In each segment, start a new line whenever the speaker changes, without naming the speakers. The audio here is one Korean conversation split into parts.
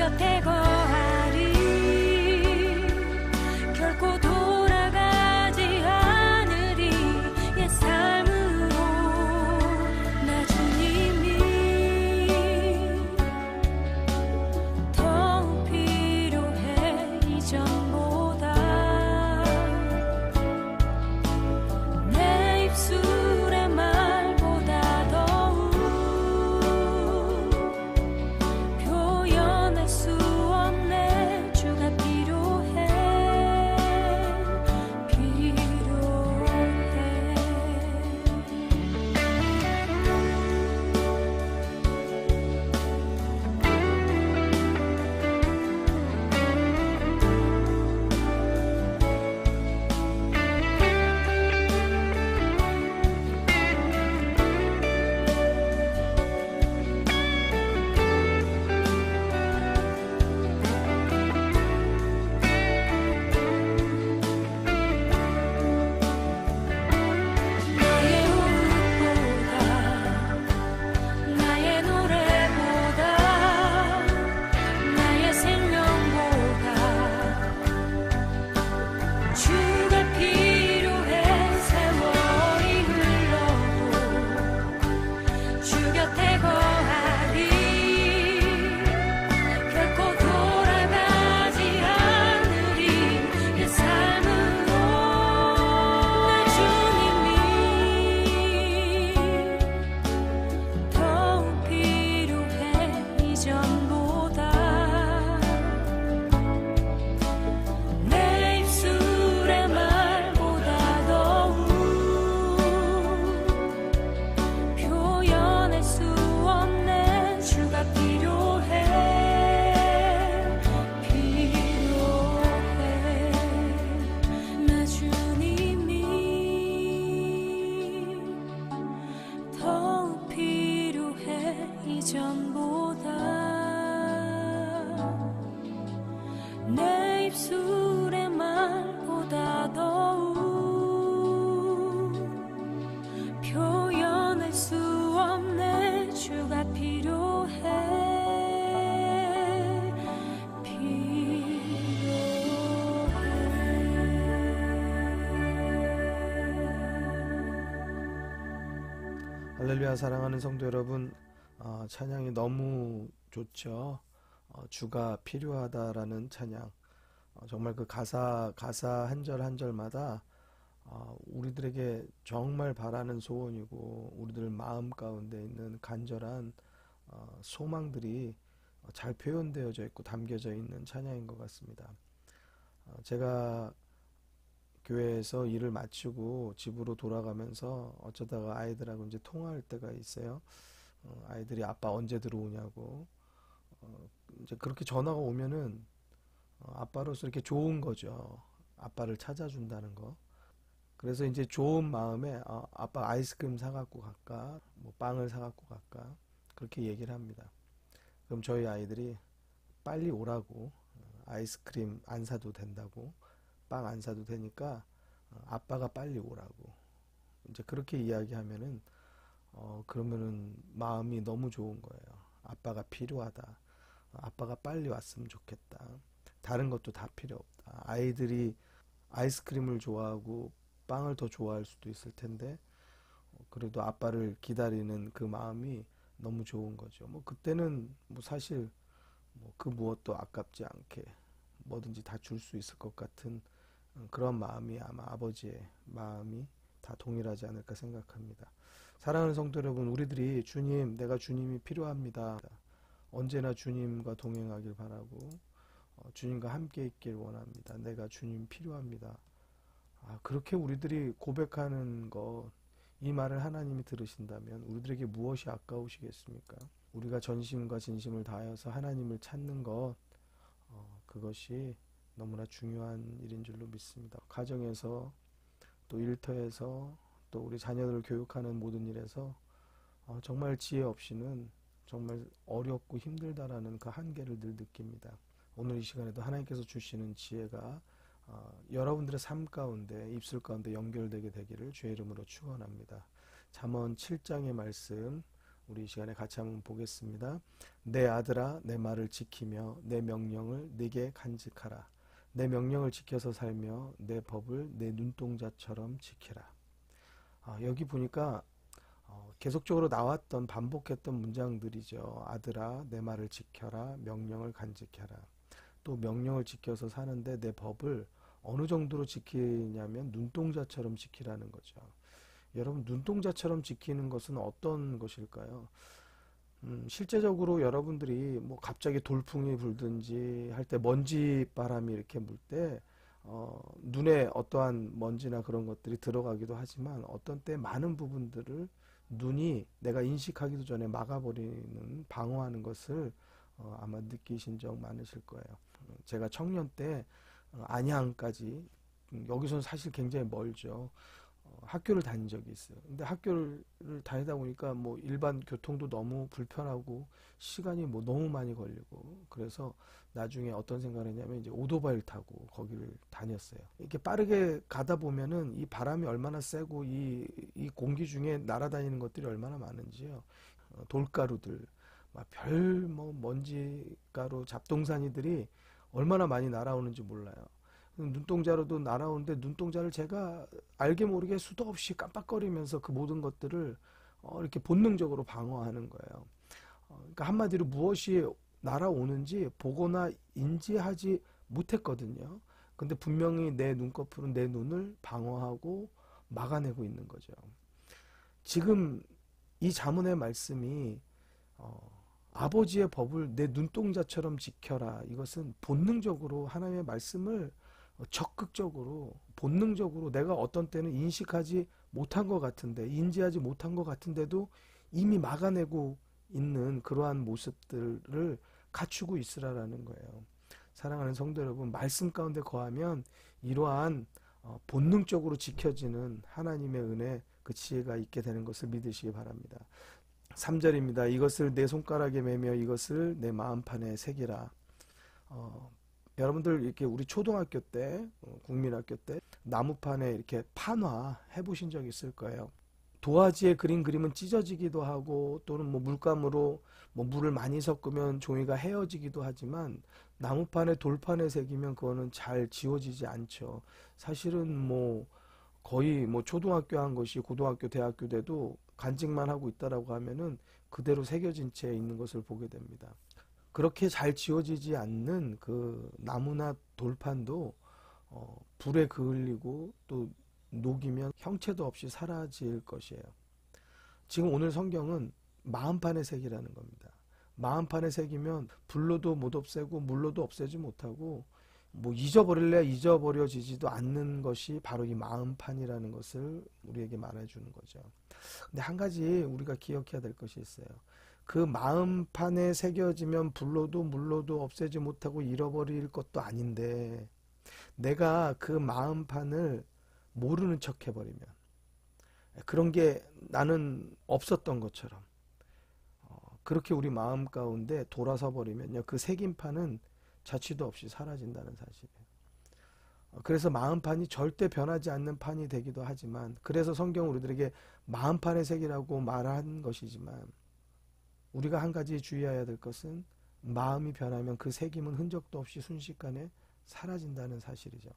곁에 거하리. 결코 돌아가지 않으리. 옛 삶으로 나 주님이 더욱 필요해 이전보다. 내 입술의 말보다 더욱 표현할 수 없네. 주가 필요해. 나의 호흡보다 나의 노래보다 나의 생명보다 주가 필요해. 세월이 흘러도 주 곁에 거하리. 결코 돌아가지 않으리. 옛 삶으로 나 주님이 더욱 필요해 이전보다. 내 입술의 말보다 더욱 표현할 수 없네. 주가 필요해. 나 주님이 더욱 필요해 이전보다. 내 입술의 말보다 더욱 표현할 수 없네. 주가 필요해.
할렐루야. 사랑하는 성도 여러분, 찬양이 너무 좋죠. 주가 필요하다라는 찬양. 정말 그 가사 한 절 한 절마다 우리들에게 정말 바라는 소원이고 우리들 마음 가운데 있는 간절한 소망들이 잘 표현되어져 있고 담겨져 있는 찬양인 것 같습니다. 제가 교회에서 일을 마치고 집으로 돌아가면서 어쩌다가 아이들하고 이제 통화할 때가 있어요. 아이들이 아빠 언제 들어오냐고. 이제 그렇게 전화가 오면은 아빠로서 이렇게 좋은 거죠. 아빠를 찾아준다는 거. 그래서 이제 좋은 마음에 아빠 아이스크림 사갖고 갈까? 뭐 빵을 사갖고 갈까? 그렇게 얘기를 합니다. 그럼 저희 아이들이 빨리 오라고, 아이스크림 안 사도 된다고, 빵 안 사도 되니까 아빠가 빨리 오라고. 이제 그렇게 이야기하면은 그러면은 마음이 너무 좋은 거예요. 아빠가 필요하다. 아빠가 빨리 왔으면 좋겠다. 다른 것도 다 필요 없다. 아이들이 아이스크림을 좋아하고 빵을 더 좋아할 수도 있을 텐데 그래도 아빠를 기다리는 그 마음이 너무 좋은 거죠. 뭐 그때는 뭐 사실 뭐 그 무엇도 아깝지 않게 뭐든지 다 줄 수 있을 것 같은 그런 마음이 아마 아버지의 마음이 다 동일하지 않을까 생각합니다. 사랑하는 성도 여러분, 우리들이 주님, 내가 주님이 필요합니다. 언제나 주님과 동행하길 바라고 주님과 함께 있길 원합니다. 내가 주님 필요합니다. 그렇게 우리들이 고백하는 것, 이 말을 하나님이 들으신다면 우리들에게 무엇이 아까우시겠습니까? 우리가 전심과 진심을 다하여서 하나님을 찾는 것, 그것이 너무나 중요한 일인 줄로 믿습니다. 가정에서 또 일터에서 또 우리 자녀들을 교육하는 모든 일에서 정말 지혜 없이는 정말 어렵고 힘들다라는 그 한계를 늘 느낍니다. 오늘 이 시간에도 하나님께서 주시는 지혜가 여러분들의 삶 가운데, 입술 가운데 연결되게 되기를 주의 이름으로 축원합니다. 잠언 7장의 말씀 우리 이 시간에 같이 한번 보겠습니다. 내 아들아 내 말을 지키며 내 명령을 네게 간직하라. 내 명령을 지켜서 살며 내 법을 내 눈동자처럼 지키라. 여기 보니까 계속적으로 나왔던 반복했던 문장들이죠. 아들아 내 말을 지켜라. 명령을 간직해라. 또 명령을 지켜서 사는데 내 법을 어느 정도로 지키냐면 눈동자처럼 지키라는 거죠. 여러분, 눈동자처럼 지키는 것은 어떤 것일까요? 실제적으로 여러분들이 뭐 갑자기 돌풍이 불든지 할 때 먼지 바람이 이렇게 불 때 눈에 어떠한 먼지나 그런 것들이 들어가기도 하지만 어떤 때 많은 부분들을 눈이 내가 인식하기도 전에 막아버리는, 방어하는 것을 아마 느끼신 적 많으실 거예요. 제가 청년 때 안양까지, 여기서는 사실 굉장히 멀죠. 학교를 다닌 적이 있어요. 근데 학교를 다니다 보니까 뭐 일반 교통도 너무 불편하고 시간이 뭐 너무 많이 걸리고, 그래서 나중에 어떤 생각을 했냐면 이제 오토바이를 타고 거기를 다녔어요. 이렇게 빠르게 가다 보면은 이 바람이 얼마나 세고 이 공기 중에 날아다니는 것들이 얼마나 많은지요. 돌가루들, 막 뭐 먼지가루, 잡동사니들이 얼마나 많이 날아오는지 몰라요. 눈동자로도 날아오는데 눈동자를 제가 알게 모르게 수도 없이 깜빡거리면서 그 모든 것들을 이렇게 본능적으로 방어하는 거예요. 그러니까 한마디로 무엇이 날아오는지 보거나 인지하지 못했거든요. 근데 분명히 내 눈꺼풀은 내 눈을 방어하고 막아내고 있는 거죠. 지금 이 잠언의 말씀이 아버지의 법을 내 눈동자처럼 지켜라. 이것은 본능적으로 하나님의 말씀을 적극적으로, 본능적으로 내가 어떤 때는 인식하지 못한 것 같은데, 인지하지 못한 것 같은데도 이미 막아내고 있는 그러한 모습들을 갖추고 있으라라는 거예요. 사랑하는 성도 여러분, 말씀 가운데 거하면 이러한 본능적으로 지켜지는 하나님의 은혜, 그 지혜가 있게 되는 것을 믿으시기 바랍니다. 3절입니다. 이것을 내 손가락에 매며 이것을 내 마음판에 새기라. 여러분들 이렇게 우리 초등학교 때, 국민학교 때 나무판에 이렇게 판화 해보신 적 있을 거예요. 도화지에 그림은 찢어지기도 하고, 또는 뭐 물감으로 뭐 물을 많이 섞으면 종이가 헤어지기도 하지만 나무판에, 돌판에 새기면 그거는 잘 지워지지 않죠. 사실은 뭐 거의 뭐 초등학교 한 것이 고등학교, 대학교 때도 간직만 하고 있다라고 하면은 그대로 새겨진 채 있는 것을 보게 됩니다. 그렇게 잘 지워지지 않는 그 나무나 돌판도 불에 그을리고 또 녹이면 형체도 없이 사라질 것이에요. 지금 오늘 성경은 마음판에 새기라는 겁니다. 마음판에 새기면 불로도 못 없애고 물로도 없애지 못하고, 뭐 잊어버릴래 잊어버려지지도 않는 것이 바로 이 마음판이라는 것을 우리에게 말해주는 거죠. 근데 한 가지 우리가 기억해야 될 것이 있어요. 그 마음판에 새겨지면 불로도 물로도 없애지 못하고 잃어버릴 것도 아닌데, 내가 그 마음판을 모르는 척 해버리면, 그런 게 나는 없었던 것처럼 그렇게 우리 마음 가운데 돌아서 버리면요, 그 새김판은 자취도 없이 사라진다는 사실이에요. 그래서 마음판이 절대 변하지 않는 판이 되기도 하지만, 그래서 성경 우리들에게 마음판의 색이라고 말한 것이지만, 우리가 한 가지 주의해야 될 것은 마음이 변하면 그 새김은 흔적도 없이 순식간에 사라진다는 사실이죠.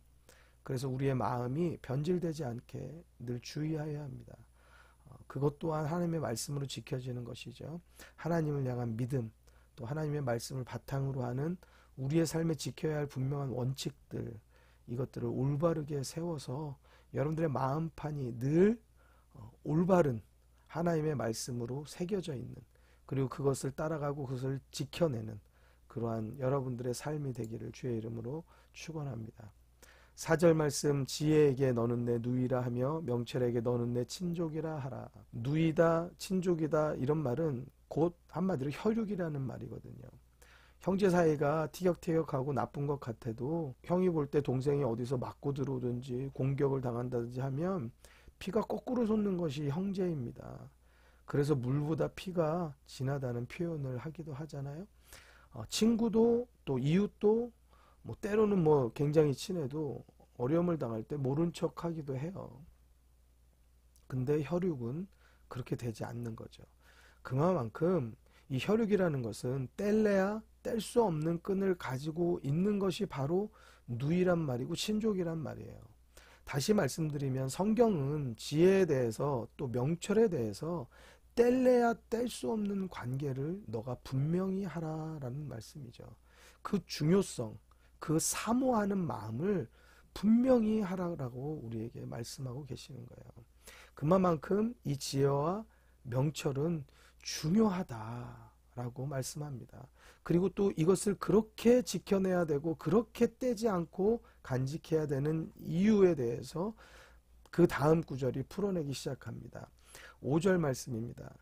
그래서 우리의 마음이 변질되지 않게 늘 주의해야 합니다. 그것 또한 하나님의 말씀으로 지켜지는 것이죠. 하나님을 향한 믿음, 또 하나님의 말씀을 바탕으로 하는 우리의 삶에 지켜야 할 분명한 원칙들, 이것들을 올바르게 세워서 여러분들의 마음판이 늘 올바른 하나님의 말씀으로 새겨져 있는, 그리고 그것을 따라가고 그것을 지켜내는 그러한 여러분들의 삶이 되기를 주의 이름으로 축원합니다. 4절 말씀, 지혜에게 너는 내 누이라 하며 명철에게 너는 내 친족이라 하라. 누이다, 친족이다, 이런 말은 곧 한마디로 혈육이라는 말이거든요. 형제 사이가 티격태격하고 나쁜 것 같아도 형이 볼 때 동생이 어디서 맞고 들어오든지 공격을 당한다든지 하면 피가 거꾸로 솟는 것이 형제입니다. 그래서 물보다 피가 진하다는 표현을 하기도 하잖아요. 친구도 또 이웃도 뭐 때로는 뭐 굉장히 친해도 어려움을 당할 때 모른 척 하기도 해요. 근데 혈육은 그렇게 되지 않는 거죠. 그만큼 이 혈육이라는 것은 뗄래야 뗄 수 없는 끈을 가지고 있는 것이 바로 누이란 말이고 친족이란 말이에요. 다시 말씀드리면 성경은 지혜에 대해서 또 명철에 대해서 뗄래야 뗄 수 없는 관계를 너가 분명히 하라라는 말씀이죠. 그 중요성, 그 사모하는 마음을 분명히 하라라고 우리에게 말씀하고 계시는 거예요. 그만큼 이 지혜와 명철은 중요하다라고 말씀합니다. 그리고 또 이것을 그렇게 지켜내야 되고 그렇게 떼지 않고 간직해야 되는 이유에 대해서 그 다음 구절이 풀어내기 시작합니다. 5절 말씀입니다.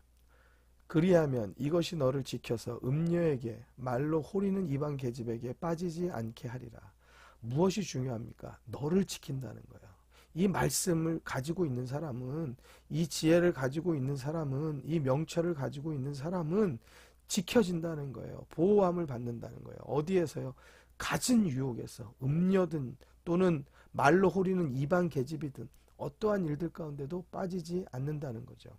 그리하면 이것이 너를 지켜서 음녀에게 말로 호리는 이방 계집에게 빠지지 않게 하리라. 무엇이 중요합니까? 너를 지킨다는 거예요. 이 말씀을 가지고 있는 사람은, 이 지혜를 가지고 있는 사람은, 이 명철을 가지고 있는 사람은 지켜진다는 거예요. 보호함을 받는다는 거예요. 어디에서요? 갖은 유혹에서, 음녀든 또는 말로 호리는 이방 계집이든 어떠한 일들 가운데도 빠지지 않는다는 거죠.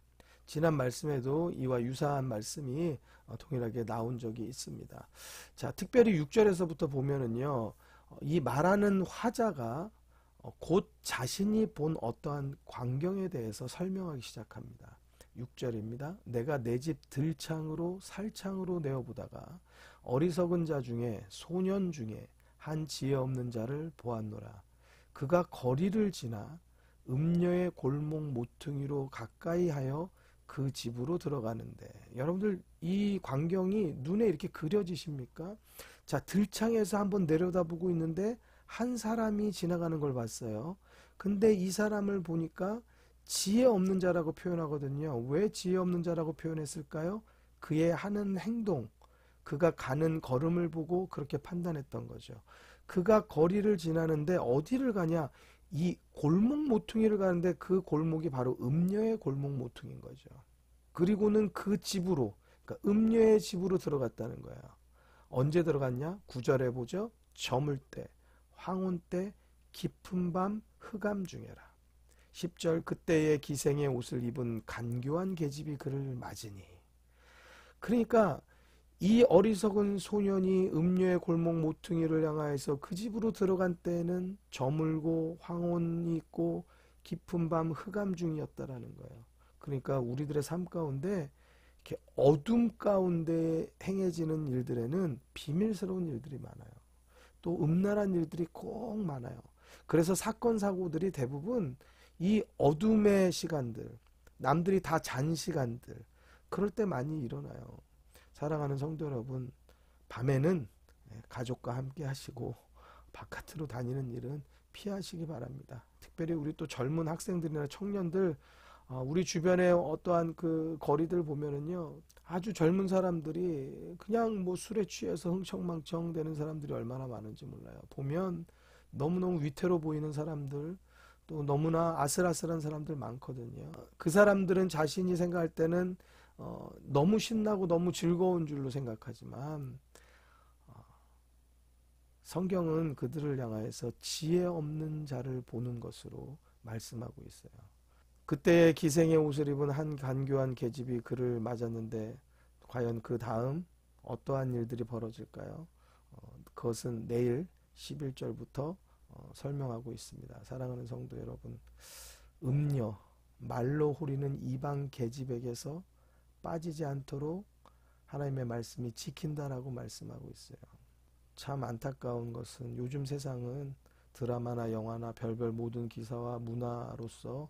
지난 말씀에도 이와 유사한 말씀이 동일하게 나온 적이 있습니다. 자, 특별히 6절에서부터 보면은요, 이 말하는 화자가 곧 자신이 본 어떠한 광경에 대해서 설명하기 시작합니다. 6절입니다. 내가 내 집 들창으로 살창으로 내어보다가 어리석은 자 중에 소년 중에 한 지혜 없는 자를 보았노라. 그가 거리를 지나 음녀의 골목 모퉁이로 가까이 하여 그 집으로 들어가는데, 여러분들 이 광경이 눈에 이렇게 그려지십니까? 자, 들창에서 한번 내려다보고 있는데 한 사람이 지나가는 걸 봤어요. 근데 이 사람을 보니까 지혜 없는 자라고 표현하거든요. 왜 지혜 없는 자라고 표현했을까요? 그의 하는 행동, 그가 가는 걸음을 보고 그렇게 판단했던 거죠. 그가 거리를 지나는데 어디를 가냐? 이 골목 모퉁이를 가는데 그 골목이 바로 음녀의 골목 모퉁이인 거죠. 그리고는 그 집으로, 그러니까 음녀의 집으로 들어갔다는 거예요. 언제 들어갔냐? 9절에 보죠. 저물 때, 황혼 때, 깊은 밤 흑암 중에라. 10절 그때의 기생의 옷을 입은 간교한 계집이 그를 맞으니. 그러니까 이 어리석은 소년이 음녀의 골목 모퉁이를 향하여서 그 집으로 들어간 때에는 저물고 황혼이 있고 깊은 밤 흑암 중이었다라는 거예요. 그러니까 우리들의 삶 가운데 이렇게 어둠 가운데 행해지는 일들에는 비밀스러운 일들이 많아요. 또 음란한 일들이 꼭 많아요. 그래서 사건 사고들이 대부분 이 어둠의 시간들, 남들이 다 잔 시간들, 그럴 때 많이 일어나요. 사랑하는 성도 여러분, 밤에는 가족과 함께 하시고 바깥으로 다니는 일은 피하시기 바랍니다. 특별히 우리 또 젊은 학생들이나 청년들, 우리 주변에 어떠한 그 거리들 보면은요, 아주 젊은 사람들이 그냥 뭐 술에 취해서 흥청망청 되는 사람들이 얼마나 많은지 몰라요. 보면 너무너무 위태로 보이는 사람들, 또 너무나 아슬아슬한 사람들 많거든요. 그 사람들은 자신이 생각할 때는 너무 신나고 너무 즐거운 줄로 생각하지만 성경은 그들을 향하여서 지혜 없는 자를 보는 것으로 말씀하고 있어요. 그때의 기생의 옷을 입은 한 간교한 계집이 그를 맞았는데 과연 그 다음 어떠한 일들이 벌어질까요? 그것은 내일 11절부터 설명하고 있습니다. 사랑하는 성도 여러분, 음녀, 말로 호리는 이방 계집에게서 빠지지 않도록 하나님의 말씀이 지킨다라고 말씀하고 있어요. 참 안타까운 것은 요즘 세상은 드라마나 영화나 별별 모든 기사와 문화로서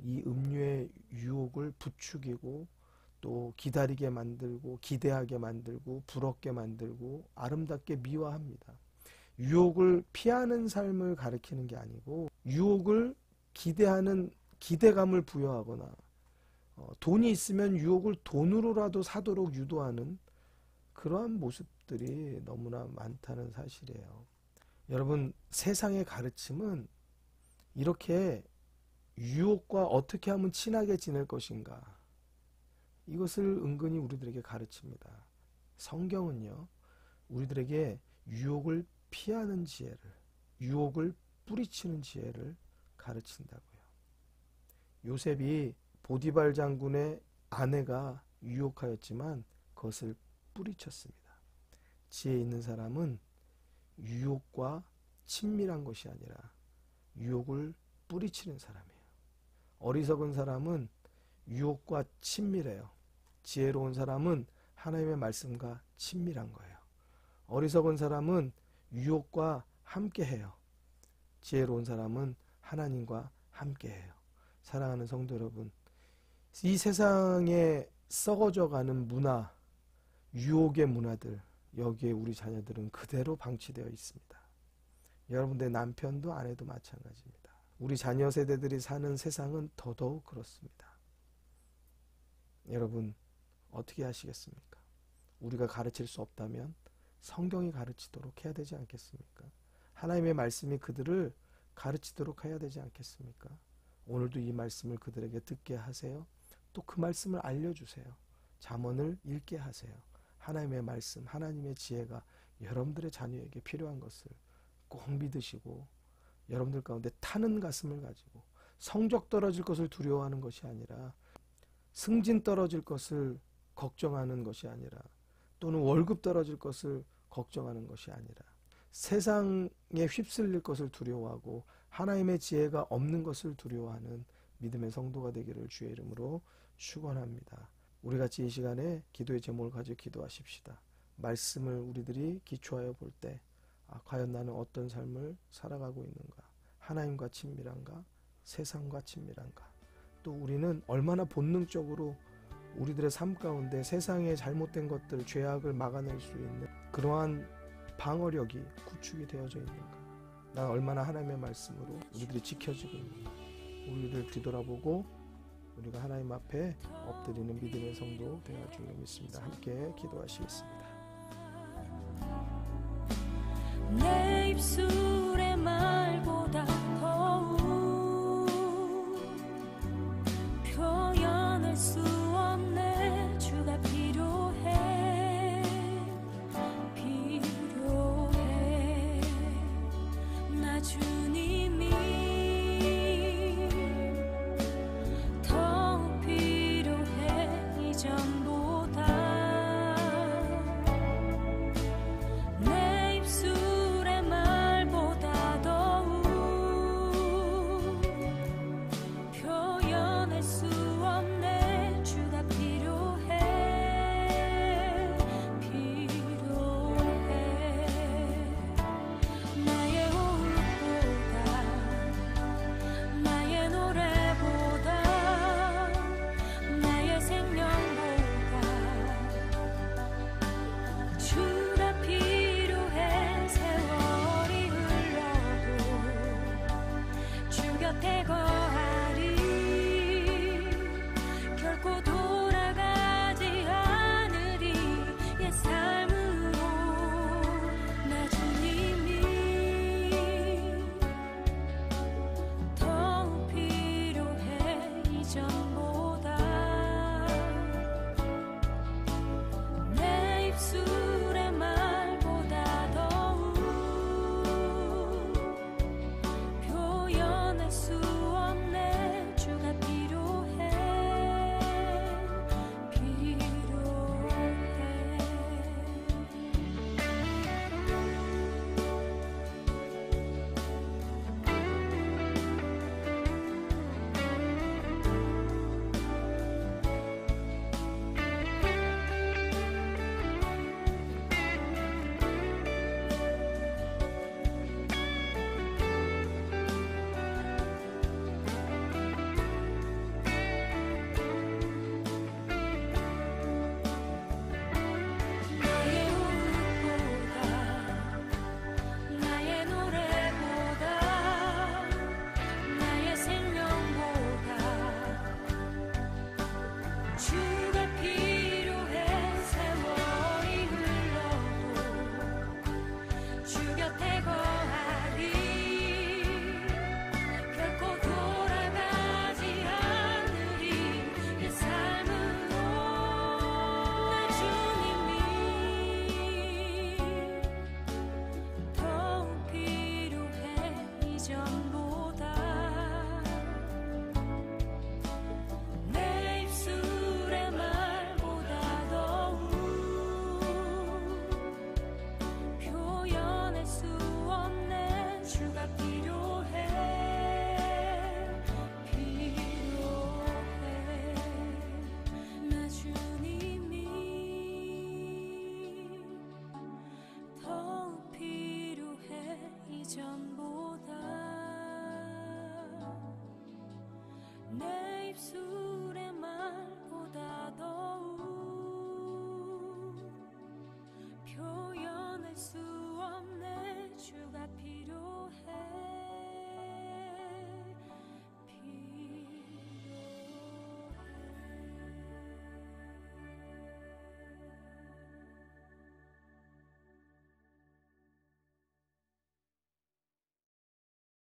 이 음료의 유혹을 부추기고 또 기다리게 만들고 기대하게 만들고 부럽게 만들고 아름답게 미화합니다. 유혹을 피하는 삶을 가리키는 게 아니고 유혹을 기대하는 기대감을 부여하거나 돈이 있으면 유혹을 돈으로라도 사도록 유도하는 그러한 모습들이 너무나 많다는 사실이에요. 여러분, 세상의 가르침은 이렇게 유혹과 어떻게 하면 친하게 지낼 것인가, 이것을 은근히 우리들에게 가르칩니다. 성경은요, 우리들에게 유혹을 피하는 지혜를, 유혹을 뿌리치는 지혜를 가르친다고요. 요셉이 보디발 장군의 아내가 유혹하였지만 그것을 뿌리쳤습니다. 지혜 있는 사람은 유혹과 친밀한 것이 아니라 유혹을 뿌리치는 사람이에요. 어리석은 사람은 유혹과 친밀해요. 지혜로운 사람은 하나님의 말씀과 친밀한 거예요. 어리석은 사람은 유혹과 함께해요. 지혜로운 사람은 하나님과 함께해요. 사랑하는 성도 여러분, 이 세상에 썩어져가는 문화, 유혹의 문화들, 여기에 우리 자녀들은 그대로 방치되어 있습니다. 여러분들 남편도 아내도 마찬가지입니다. 우리 자녀 세대들이 사는 세상은 더더욱 그렇습니다. 여러분 어떻게 하시겠습니까? 우리가 가르칠 수 없다면 성경이 가르치도록 해야 되지 않겠습니까? 하나님의 말씀이 그들을 가르치도록 해야 되지 않겠습니까? 오늘도 이 말씀을 그들에게 듣게 하세요. 또 그 말씀을 알려주세요. 잠언을 읽게 하세요. 하나님의 말씀, 하나님의 지혜가 여러분들의 자녀에게 필요한 것을 꼭 믿으시고 여러분들 가운데 타는 가슴을 가지고 성적 떨어질 것을 두려워하는 것이 아니라 승진 떨어질 것을 걱정하는 것이 아니라 또는 월급 떨어질 것을 걱정하는 것이 아니라 세상에 휩쓸릴 것을 두려워하고 하나님의 지혜가 없는 것을 두려워하는 믿음의 성도가 되기를 주의 이름으로 축원합니다. 우리 같이 이 시간에 기도의 제목을 가지고 기도하십시다. 말씀을 우리들이 기초하여 볼 때 과연 나는 어떤 삶을 살아가고 있는가? 하나님과 친밀한가? 세상과 친밀한가? 또 우리는 얼마나 본능적으로 우리들의 삶 가운데 세상의 잘못된 것들, 죄악을 막아낼 수 있는 그러한 방어력이 구축이 되어져 있는가? 난 얼마나 하나님의 말씀으로 우리들이 지켜지고 있는가? 우리를 뒤돌아보고 우리가 하나님 앞에 엎드리는 믿음의 성도 되어 주길 믿습니다. 함께 기도하시겠습니다.
내 입술의 말보다 더욱 표현할 수 없네. 주가 필요해 나 주님이 더 필요해 이전보다 전부